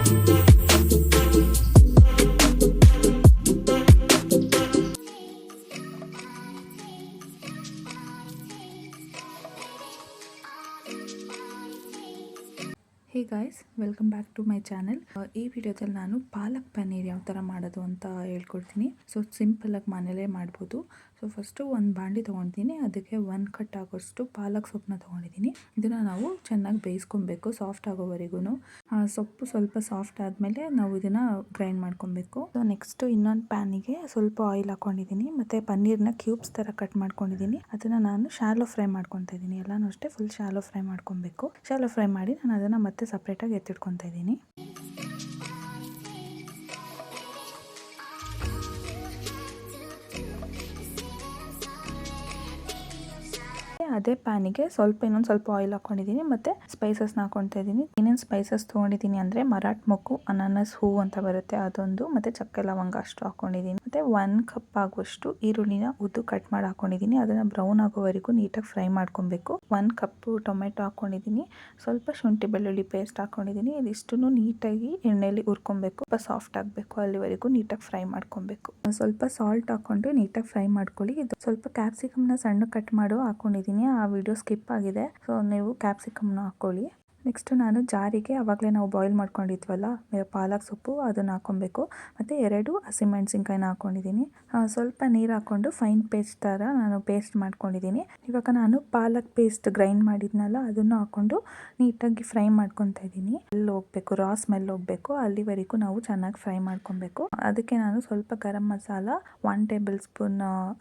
Hey guys, welcome back to my channel. ಈ ವಿಡಿಯೋದಲ್ಲಿ ನಾನು ಪಾಲಕ್ ಪನ್ನೀರ್ ಯಾವ ಥರ ಮಾಡೋದು ಅಂತ ಹೇಳ್ಕೊಡ್ತೀನಿ. ಸೊ ಸಿಂಪಲಾಗಿ ಮನೇಲೇ ಮಾಡ್ಬೋದು. ಸೊ ಫಸ್ಟು ಒಂದು ಬಾಣಲಿ ತೊಗೊಂಡಿದ್ದೀನಿ, ಅದಕ್ಕೆ 1 ಕಟ್ ಆಗೋಷ್ಟು ಪಾಲಕ್ ಸೊಪ್ಪನ್ನ ತೊಗೊಂಡಿದ್ದೀನಿ. ಇದನ್ನು ನಾವು ಚೆನ್ನಾಗಿ ಬೇಯಿಸ್ಕೊಬೇಕು ಸಾಫ್ಟ್ ಆಗೋವರೆಗೂ. ಸೊಪ್ಪು ಸ್ವಲ್ಪ ಸಾಫ್ಟ್ ಆದಮೇಲೆ ನಾವು ಇದನ್ನು ಗ್ರೈಂಡ್ ಮಾಡ್ಕೊಬೇಕು. ಸೊ ನೆಕ್ಸ್ಟು ಇನ್ನೊಂದು ಪ್ಯಾನಿಗೆ ಸ್ವಲ್ಪ ಆಯಿಲ್ ಹಾಕ್ಕೊಂಡಿದ್ದೀನಿ, ಮತ್ತು ಪನ್ನೀರ್ನ ಕ್ಯೂಬ್ಸ್ ಥರ ಕಟ್ ಮಾಡ್ಕೊಂಡಿದ್ದೀನಿ. ಅದನ್ನು ನಾನು ಶಾಲೋ ಫ್ರೈ ಮಾಡ್ಕೊತಾ ಇದ್ದೀನಿ. ಎಲ್ಲನೂ ಅಷ್ಟೇ ಫುಲ್ ಶಾಲೋ ಫ್ರೈ ಮಾಡ್ಕೊಬೇಕು. ಶಾಲೋ ಫ್ರೈ ಮಾಡಿ ನಾನು ಅದನ್ನು ಮತ್ತೆ ಸಪ್ರೇಟಾಗಿ ಎತ್ತಿಟ್ಕೊತಾ ಇದ್ದೀನಿ. ಅದೇ ಪ್ಯಾನಿಗೆ ಇನ್ನೊಂದು ಸ್ವಲ್ಪ ಆಯಿಲ್ ಹಾಕೊಂಡಿದ್ದೀನಿ, ಮತ್ತು ಸ್ಪೈಸಸ್ನ ಹಾಕೊತಾ ಇದ್ದೀನಿ. ಏನೇನು ಸ್ಪೈಸಸ್ ತೊಗೊಂಡಿದ್ದೀನಿ ಅಂದರೆ ಮರಾಠ ಮೊಗ್ಗು, ಅನಾನಸ್ ಹೂ ಅಂತ ಬರುತ್ತೆ ಅದೊಂದು, ಮತ್ತು ಚಕ್ಕೆ ಲವಂಗ ಅಷ್ಟು ಹಾಕೊಂಡಿದ್ದೀನಿ. ಮತ್ತು 1 ಕಪ್ ಆಗುವಷ್ಟು ಈರುಳ್ಳಿನ ಉದ್ದು ಕಟ್ ಮಾಡಿ ಹಾಕೊಂಡಿದ್ದೀನಿ. ಅದನ್ನು ಬ್ರೌನ್ ಆಗೋವರೆಗೂ ನೀಟಾಗಿ ಫ್ರೈ ಮಾಡ್ಕೊಬೇಕು. 1 ಕಪ್ ಟೊಮೆಟೊ ಹಾಕೊಂಡಿದ್ದೀನಿ, ಸ್ವಲ್ಪ ಶುಂಠಿ ಬೆಳ್ಳುಳ್ಳಿ ಪೇಸ್ಟ್ ಹಾಕೊಂಡಿದ್ದೀನಿ. ಇದಿಷ್ಟನ್ನು ನೀಟಾಗಿ ಎಣ್ಣೆಯಲ್ಲಿ ಹುರ್ಕೊಬೇಕು. ಸ್ವಲ್ಪ ಸಾಫ್ಟ್ ಆಗಬೇಕು, ಅಲ್ಲಿವರೆಗೂ ನೀಟಾಗಿ ಫ್ರೈ ಮಾಡ್ಕೊಬೇಕು. ಸ್ವಲ್ಪ ಸಾಲ್ಟ್ ಹಾಕೊಂಡು ನೀಟಾಗಿ ಫ್ರೈ ಮಾಡ್ಕೊಳ್ಳಿ. ಇದು ಸ್ವಲ್ಪ ಕ್ಯಾಪ್ಸಿಕಮ್ನ ಸಣ್ಣ ಕಟ್ ಮಾಡೋ ಹಾಕೊಂಡಿದ್ದೀನಿ. ಆ ವಿಡಿಯೋ ಸ್ಕಿಪ್ ಆಗಿದೆ, ಸೊ ನೀವು ಕ್ಯಾಪ್ಸಿಕಮ್ನ ಹಾಕ್ಕೊಳ್ಳಿ. ನೆಕ್ಸ್ಟ್ ನಾನು ಜಾರಿಗೆ ಆವಾಗಲೇ ನಾವು ಬಾಯ್ಲ್ ಮಾಡ್ಕೊಂಡಿದ್ವಲ್ಲ ಪಾಲಕ್ ಸೊಪ್ಪು, ಅದನ್ನು ಹಾಕೊಬೇಕು. ಮತ್ತು 2 ಹಸಿಮೆಣಸಿನ್ಕಾಯಿನ ಹಾಕ್ಕೊಂಡಿದ್ದೀನಿ. ಸ್ವಲ್ಪ ನೀರು ಹಾಕ್ಕೊಂಡು ಫೈನ್ ಪೇಸ್ಟ್ ಥರ ನಾನು ಪೇಸ್ಟ್ ಮಾಡ್ಕೊಂಡಿದ್ದೀನಿ. ಇವಾಗ ನಾನು ಪಾಲಕ್ ಪೇಸ್ಟ್ ಗ್ರೈಂಡ್ ಮಾಡಿದ್ನಲ್ಲ ಅದನ್ನು ಹಾಕ್ಕೊಂಡು ನೀಟಾಗಿ ಫ್ರೈ ಮಾಡ್ಕೊತಾ ಇದ್ದೀನಿ. ಸ್ಮೆಲ್ ಹೋಗಬೇಕು, ರಾ ಸ್ಮೆಲ್ ಹೋಗಬೇಕು, ಅಲ್ಲಿವರೆಗೂ ನಾವು ಚೆನ್ನಾಗಿ ಫ್ರೈ ಮಾಡ್ಕೊಬೇಕು. ಅದಕ್ಕೆ ನಾನು ಸ್ವಲ್ಪ ಗರಂ ಮಸಾಲ, 1 ಟೇಬಲ್ ಸ್ಪೂನ್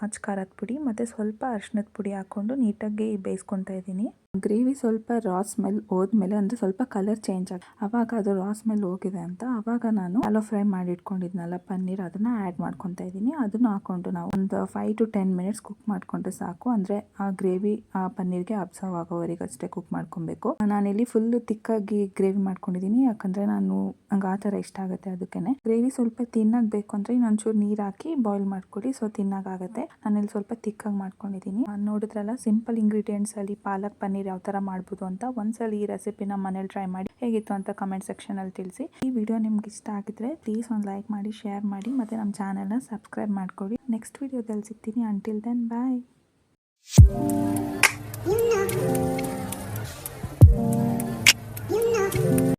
ಅಚ್ಕಾರದ ಪುಡಿ, ಮತ್ತು ಸ್ವಲ್ಪ ಅರಿಶಿಣದ ಪುಡಿ ಹಾಕ್ಕೊಂಡು ನೀಟಾಗಿ ಬೇಯಿಸ್ಕೊತಾ ಇದ್ದೀನಿ. ಗ್ರೇವಿ ಸ್ವಲ್ಪ ರಾ ಸ್ಮೆಲ್ ಹೋದ್ಮೇಲೆ, ಅಂದರೆ ಸ್ವಲ್ಪ ಕಲರ್ ಚೇಂಜ್ ಆಗಿ ಅವಾಗ ಅದು ರಾ ಸ್ಮೆಲ್ ಹೋಗಿದೆ ಅಂತ ಅವಾಗ ನಾನು ಶಾಲೋ ಫ್ರೈ ಮಾಡಿ ಇಟ್ಕೊಂಡಿದ್ನಲ್ಲ ಪನ್ನೀರ್, ಅದನ್ನು ಆ್ಯಡ್ ಮಾಡ್ಕೊತಾ ಇದ್ದೀನಿ. ಅದನ್ನು ಹಾಕ್ಕೊಂಡು ನಾವು ಒಂದು 5 to 10 ಮಿನಿಟ್ಸ್ ಕುಕ್ ಮಾಡಿಕೊಂಡ್ರೆ ಸಾಕು. ಅಂದರೆ ಆ ಗ್ರೇವಿ ಆ ಪನ್ನೀರ್ಗೆ ಅಬ್ಸರ್ವ್ ಆಗೋವರೆಗೆ ಅಷ್ಟೇ ಕುಕ್ ಮಾಡ್ಕೊಬೇಕು. ನಾನಿಲ್ಲಿ ಫುಲ್ಲು ತಿಕ್ಕಾಗಿ ಗ್ರೇವಿ ಮಾಡ್ಕೊಂಡಿದ್ದೀನಿ, ಯಾಕಂದರೆ ನಂಗೆ ಆ ಥರ ಇಷ್ಟ ಆಗುತ್ತೆ. ಅದಕ್ಕೇ ಗ್ರೇವಿ ಸ್ವಲ್ಪ ತಿನ್ನಾಗಬೇಕು ಅಂದರೆ ಇನ್ನೊಂಚೂರು ನೀರು ಹಾಕಿ ಬಾಯ್ಲ್ ಮಾಡ್ಕೊಳ್ಳಿ, ಸೊ ತಿನ್ನಾಗುತ್ತೆ. ನಾನಿಲ್ಲಿ ಸ್ವಲ್ಪ ತಿಕ್ಕಾಗಿ ಮಾಡ್ಕೊಂಡಿದ್ದೀನಿ. ನೋಡಿದ್ರಲ್ಲ, ಸಿಂಪಲ್ ಇಂಗ್ರೀಡಿಯೆಂಟ್ಸ್ ಅಲ್ಲಿ ಪಾಲಕ್ ಪನ್ನೀರ್ ಯಾವ ಥರ ಮಾಡ್ಬೋದು ಅಂತ. ಒಂದ್ಸಲ ಈ ರೆಸಿಪಿನ ಮನೇಲಿ ಟ್ರೈ ಮಾಡಿ ಹೇಗಿತ್ತು ಅಂತ ಕಮೆಂಟ್ ಸೆಕ್ಷನಲ್ಲಿ ತಿಳಿಸಿ. ಈ ವಿಡಿಯೋ ನಿಮ್ಗೆ ಇಷ್ಟ ಆಗಿದ್ರೆ ಪ್ಲೀಸ್ ಒಂದು ಲೈಕ್ ಮಾಡಿ, ಶೇರ್ ಮಾಡಿ, ಮತ್ತು ನಮ್ಮ ಚಾನೆಲ್ನ ಸಬ್ಸ್ಕ್ರೈಬ್ ಮಾಡ್ಕೊಳ್ಳಿ. ನೆಕ್ಸ್ಟ್ ವಿಡಿಯೋದಲ್ಲಿ ಸಿಗ್ತೀನಿ. ಅಂಟಿಲ್ ದೆನ್ ಬಾಯ್.